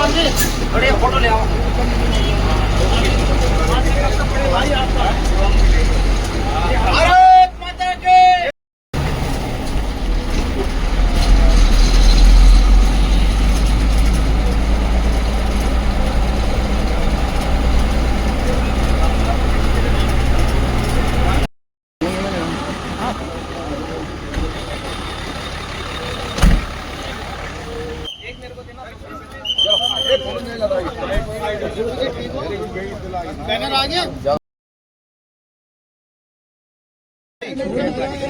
बड़े फोटो ले आओ। भारत माता की। बैनर आ गया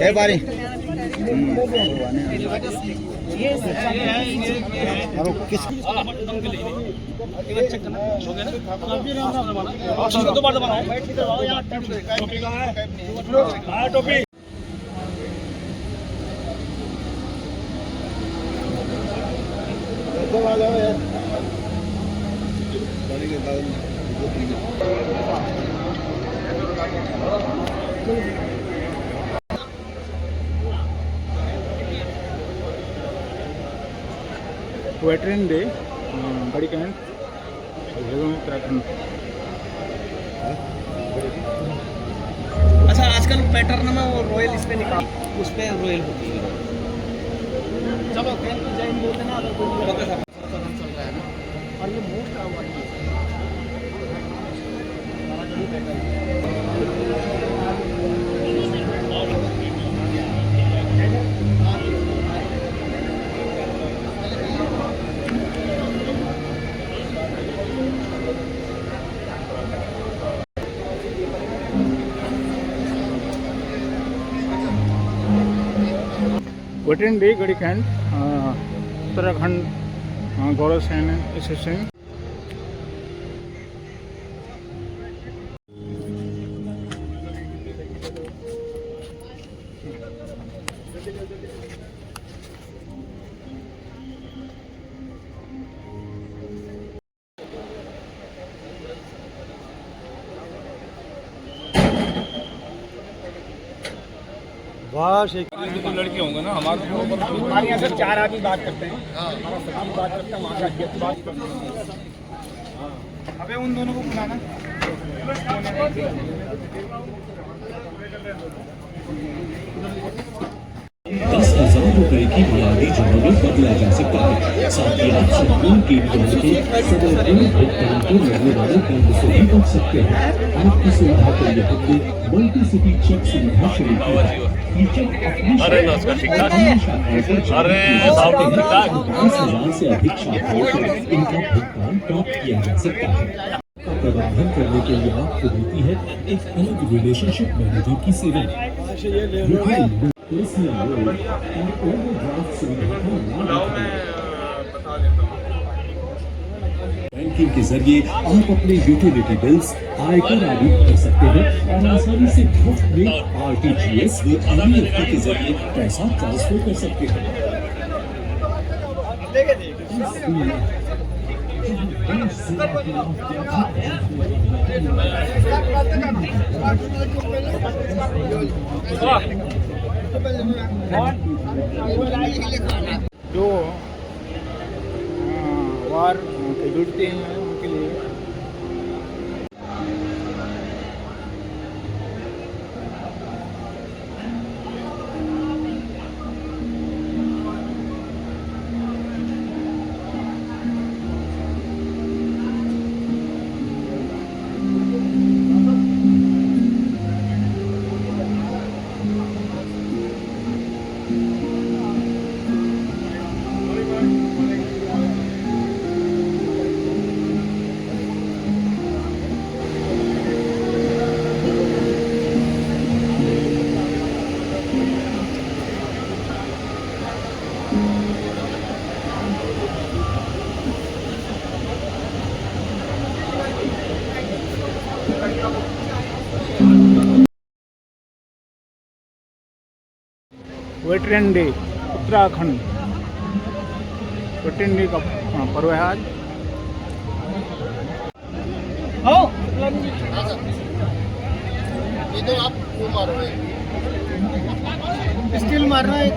है बारी। टोपी वेटरन डे बड़ी कैंट उत्तराखंड। अच्छा, आजकल पैटर्न में वो रॉयल इस पे निकाल, उस पे रॉयल होती है। चलो कैंट जय हिंद बोलते ना, अगर कोई चल रहा है ना, और ये मोस्ट अवार्ड है। वेटरन डे गड़ी कैंट उत्तराखंड गौरव सैन एसोसिएशन। तो लड़के होंगे ना हमारे यहाँ से 4 आदमी बात करते हैं। हमारा सचिव बात करता है, वहाँ का अध्यक्ष बात करते हैं। अबे उन दोनों को बुलाना। 10,000 रुपए की बुनियादी जमा में बदला जा सकता है। साथ ही आप संपूर्ण केंद्रों के सदस्यों भुगतान को रहने वाले बैंक से भी बच सकते हैं। आपकी सुविधा के लिए हमने मल्टी सिटी चेक सुविधा शुरू की है। ये चेक अपनी 10,000 से अधिक शाखाओं से इनका भुगतान प्राप्त किया जा सकता है। प्रबंधन करने के लिए आपको देती है एक अलग रिलेशनशिप मैनेजर की सेवाएं। बैंकिंग के जरिए आप अपने यूटिलिटी बिल्स, आयकर आदि भर सकते हैं और आसानी से मुफ्त में RTGS व NEFT के जरिए पैसा ट्रांसफर कर सकते हैं। जो वार जुड़ते हैं उनके लिए veteran day Uttarakhand. Veteran day का पर्व है आज। ये तो आप वो मारो, स्टिल मारना है।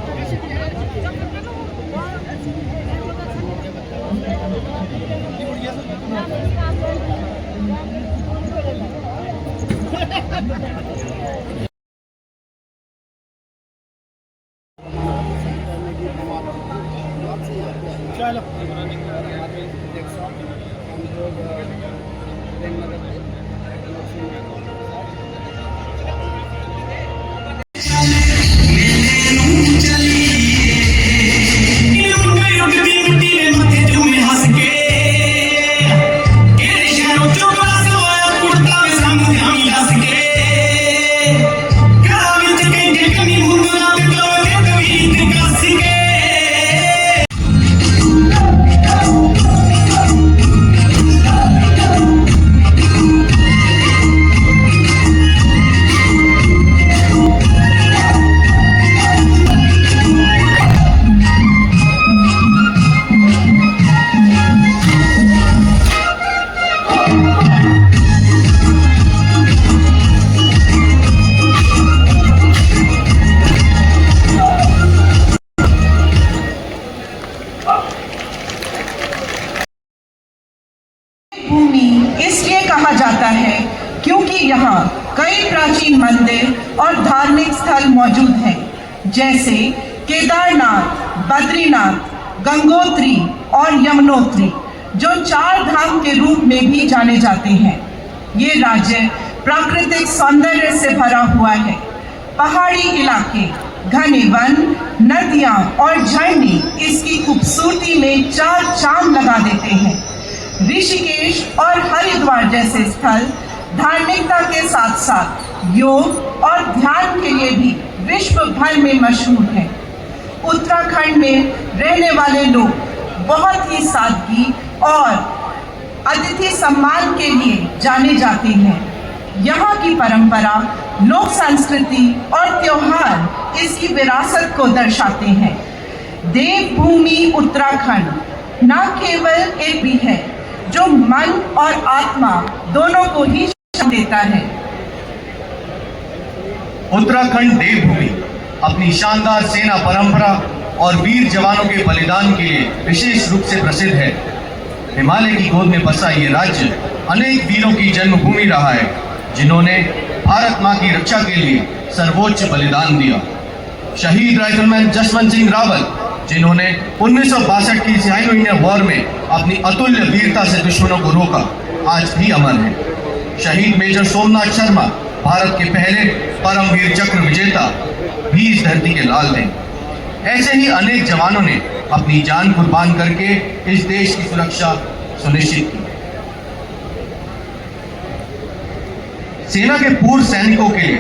भूमि इसलिए कहा जाता है क्योंकि यहाँ कई प्राचीन मंदिर और धार्मिक स्थल मौजूद हैं, जैसे केदारनाथ, बद्रीनाथ, गंगोत्री और यमुनोत्री, जो 4 धाम के रूप में भी जाने जाते हैं। ये राज्य प्राकृतिक सौंदर्य से भरा हुआ है। पहाड़ी इलाके, घने वन, नदियाँ और झरने इसकी खूबसूरती में 4 चांद लगा देते हैं। ऋषिकेश और हरिद्वार जैसे स्थल धार्मिकता के साथ साथ योग और ध्यान के लिए भी विश्व भर में मशहूर हैं। उत्तराखंड में रहने वाले लोग बहुत ही सादगी और अतिथि सम्मान के लिए जाने जाते हैं। यहाँ की परंपरा, लोक संस्कृति और त्योहार इसकी विरासत को दर्शाते हैं। देवभूमि उत्तराखंड न केवल एक भी है जो मन और आत्मा दोनों को ही शांति देता है। उत्तराखंड देवभूमि अपनी शानदार सेना परंपरा और वीर जवानों के बलिदान के लिए विशेष रूप से प्रसिद्ध है। हिमालय की गोद में बसा ये राज्य अनेक वीरों की जन्मभूमि रहा है, जिन्होंने भारत मां की रक्षा के लिए सर्वोच्च बलिदान दिया। शहीद राइफलमैन जसवंत सिंह रावत, जिन्होंने 1962 की सियानो इंडियन वॉर में अपनी अतुल्य वीरता से दुश्मनों को रोका, आज भी अमर है। शहीद मेजर सोमनाथ शर्मा, भारत के पहले परमवीर चक्र विजेता, भी इस धरती के लाल थे। ऐसे ही अनेक जवानों ने अपनी जान कुर्बान करके इस देश की सुरक्षा सुनिश्चित की। सेना के पूर्व सैनिकों के लिए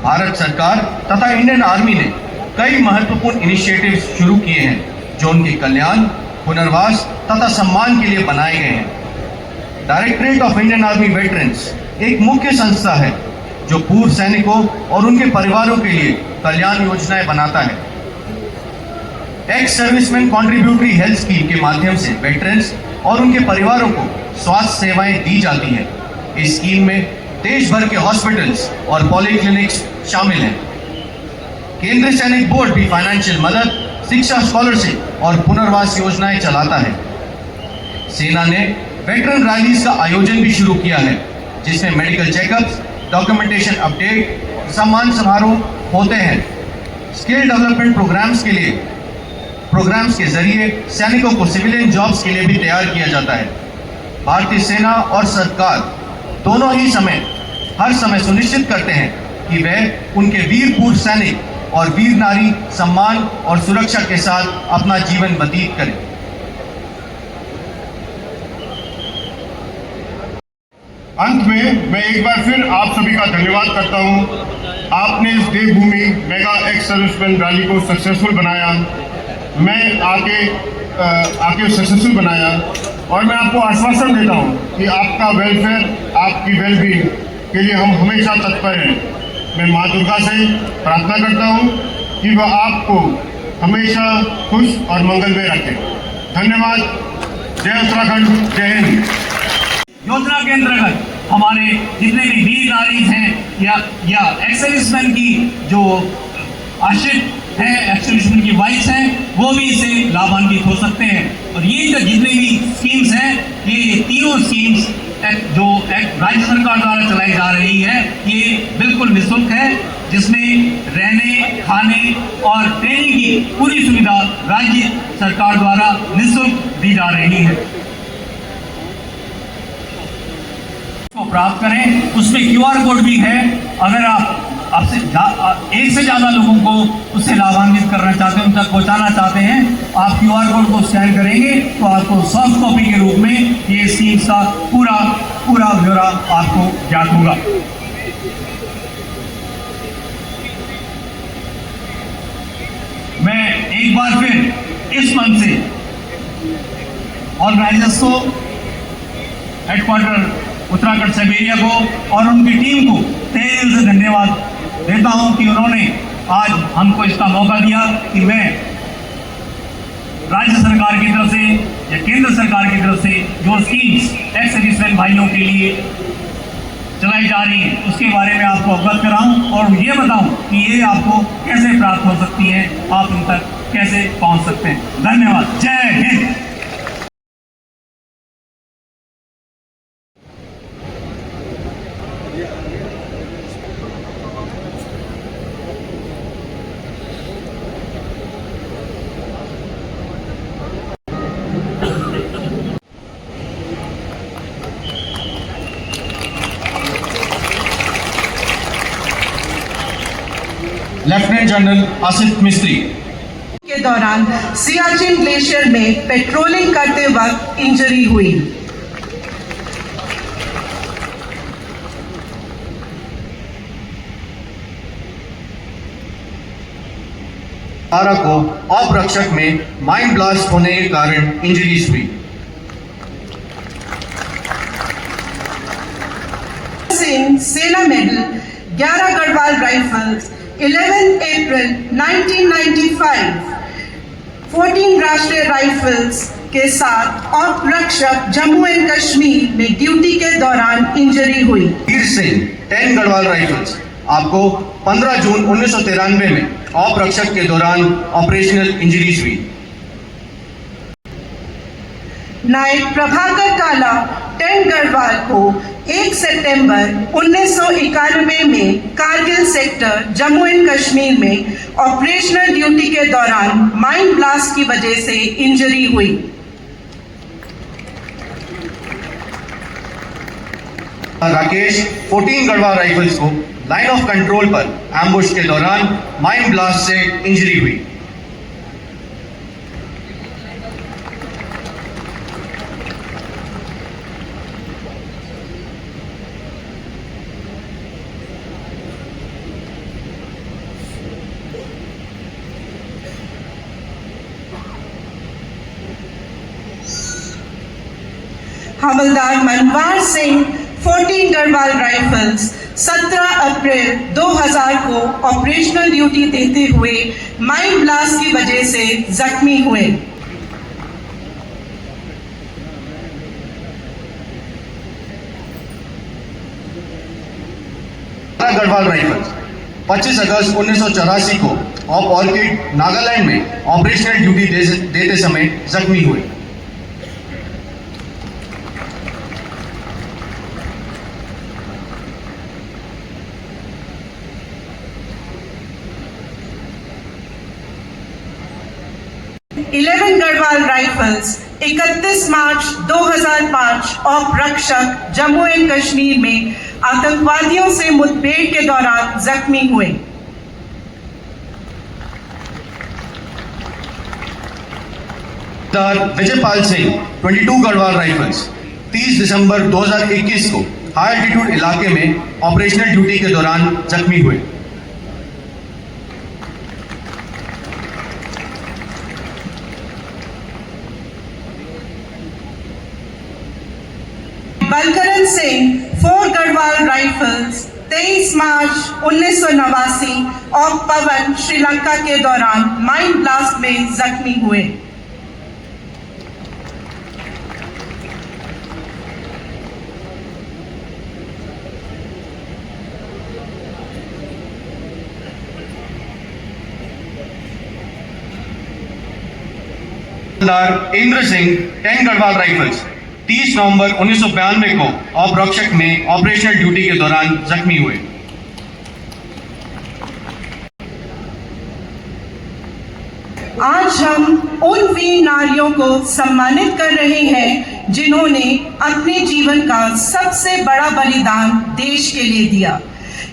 भारत सरकार तथा इंडियन आर्मी ने कई महत्वपूर्ण इनिशिएटिव्स शुरू किए हैं, जो उनके कल्याण, पुनर्वास तथा सम्मान के लिए बनाए गए हैं। Directorate of Indian army veterans एक मुख्य संस्था है जो पूर्व सैनिकों और उनके परिवारों के लिए कल्याण योजनाएं बनाता है। Ex serviceman contributory health scheme के माध्यम से वेटरन्स और उनके परिवारों को स्वास्थ्य सेवाएं दी जाती हैं। इस स्कीम में देश भर के हॉस्पिटल्स और पॉलीक्लिनिक्स शामिल हैं। केंद्रीय सैनिक बोर्ड भी फाइनेंशियल मदद, शिक्षा, स्कॉलरशिप और पुनर्वास योजनाएं चलाता है। सेना ने वेटरन रैलीज का आयोजन भी शुरू किया है, जिसमें मेडिकल चेकअप्स, डॉक्यूमेंटेशन अपडेट, सम्मान समारोह होते हैं। स्किल डेवलपमेंट प्रोग्राम्स के जरिए सैनिकों को सिविलियन जॉब्स के लिए भी तैयार किया जाता है। भारतीय सेना और सरकार दोनों ही हर समय सुनिश्चित करते हैं कि वह उनके वीर पूर्व सैनिक और वीर नारी सम्मान और सुरक्षा के साथ अपना जीवन व्यतीत करें। अंत में मैं एक बार फिर आप सभी का धन्यवाद करता हूं। आपने इस देवभूमि मेगा एक्स सर्विसमैन रैली को सक्सेसफुल बनाया। मैं आके सक्सेसफुल बनाया और मैं आपको आश्वासन देता हूं कि आपका वेलफेयर, आपकी वेलबींग के लिए हम हमेशा तत्पर हैं। मैं माँ दुर्गा से प्रार्थना करता हूं कि वह आपको हमेशा खुश और मंगलमय रखे। धन्यवाद। जय उत्तराखंड, जय हिंद। योजना के अंतर्गत हमारे जितने भी वीर नारी हैं या एक्स सर्विसमैन की जो आश्रित हैं, एक्स सर्विसमैन की वाइफ्स हैं, वो भी इससे लाभान्वित हो सकते हैं। और ये जितने भी स्कीम्स हैं, ये तीनों स्कीम्स जो राज्य सरकार द्वारा चलाई जा रही है, ये बिल्कुल निःशुल्क है, जिसमें रहने, खाने और ट्रेनिंग की पूरी सुविधा राज्य सरकार द्वारा निःशुल्क दी जा रही है। को प्राप्त करें, उसमें QR कोड भी है। अगर आप आपसे एक से ज्यादा लोगों को उससे लाभान्वित करना चाहते हैं, उन तक पहुंचाना चाहते हैं, आप QR कोड को स्कैन करेंगे तो आपको सॉफ्ट कॉपी के रूप में ये स्कीम्स का पूरा ब्यौरा आपको ज्ञात होगा। मैं एक बार फिर इस मंच से ऑर्गेनाइजर्स को, हेडक्वार्टर उत्तराखंड साइबेरिया को और उनकी टीम को तहे दिल से धन्यवाद देता हूं कि उन्होंने आज हमको इसका मौका दिया कि मैं राज्य सरकार की तरफ से या केंद्र सरकार की तरफ से जो स्कीम्स एक्स सर्विसमैन भाइयों के लिए चलाई जा रही है उसके बारे में आपको अवगत कराऊं और ये बताऊं कि ये आपको कैसे प्राप्त हो सकती है, आप उन तक कैसे पहुंच सकते हैं। धन्यवाद। जय हिंद। लेफ्टिनेंट जनरल आसिफ मिस्त्री के दौरान सियाचिन ग्लेशियर में पेट्रोलिंग करते वक्त इंजरी हुई। को अपरक्षक में माइन ब्लास्ट होने के कारण इंजरीज हुई। सिंह सेना मेडल 11 गढ़वाल राइफल्स 11 अप्रैल 1995 14 राष्ट्रीय राइफल्स के साथ अपरक्षक जम्मू एंड कश्मीर में ड्यूटी के दौरान इंजरी हुई। वीर सिंह 10 गढ़वाल राइफल्स आपको 15 जून 1993 में अपरक्षक के दौरान ऑपरेशनल इंजरीज हुई। नायक प्रभाकर काला 10 गढ़वाल को 1 सितंबर 1991 में कारगिल सेक्टर जम्मू एंड कश्मीर में ऑपरेशनल ड्यूटी के दौरान माइन ब्लास्ट की वजह से इंजरी हुई। राकेश 14 गढ़वाल राइफल्स को लाइन ऑफ कंट्रोल पर एम्बुश के दौरान माइन ब्लास्ट से इंजरी हुई। हवलदार मनवार सिंह 14 गढ़वाल राइफल्स 17 अप्रैल 2000 को ऑपरेशनल ड्यूटी देते हुए माइन ब्लास्ट की वजह से जख्मी हुए। गढ़वाल राइफल्स 25 अगस्त 1984 को ऑफ ऑर्किड नागालैंड में ऑपरेशनल ड्यूटी देते समय जख्मी हुए। गढ़वाल राइफल्स 31 मार्च 2005 अपरक्षक जम्मू एंड कश्मीर में आतंकवादियों से मुठभेड़ के दौरान जख्मी हुए। विजयपाल सिंह 22 गढ़वाल राइफल्स 30 दिसंबर 2021 को हाई एल्टीट्यूड इलाके में ऑपरेशनल ड्यूटी के दौरान जख्मी हुए। बलकरण सिंह 4 गढ़वाल राइफल्स 23 मार्च 1989 और पवन श्रीलंका के दौरान माइन ब्लास्ट में जख्मी हुए। हवलदार इंद्र सिंह, 10 गढ़वाल राइफल्स, 30 नवंबर 1992 को औपरक्षक में ऑपरेशनल ड्यूटी के दौरान जख्मी हुए। आज हम उन वीर नारियों को सम्मानित कर रहे हैं जिन्होंने अपने जीवन का सबसे बड़ा बलिदान देश के लिए दिया।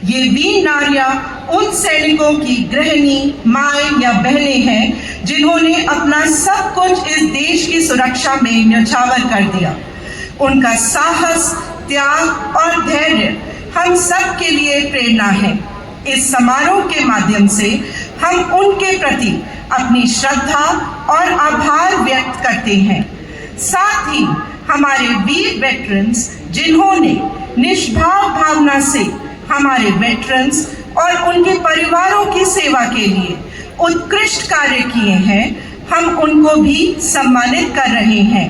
ये वीर नारियां उन सैनिकों की गृहिणी, माएं या बहनें हैं जिन्होंने अपना सब कुछ इस देश की सुरक्षा में न्यौछावर कर दिया। उनका साहस, त्याग और धैर्य हम सब के लिए प्रेरणा है। इस समारोह के माध्यम से हम उनके प्रति अपनी श्रद्धा और आभार व्यक्त करते हैं। साथ ही हमारे वीर वेटरन्स जिन्होंने निष्भाव भावना से हमारे वेटरन्स और उनके परिवारों की सेवा के लिए उत्कृष्ट कार्य किए हैं, हम उनको भी सम्मानित कर रहे हैं।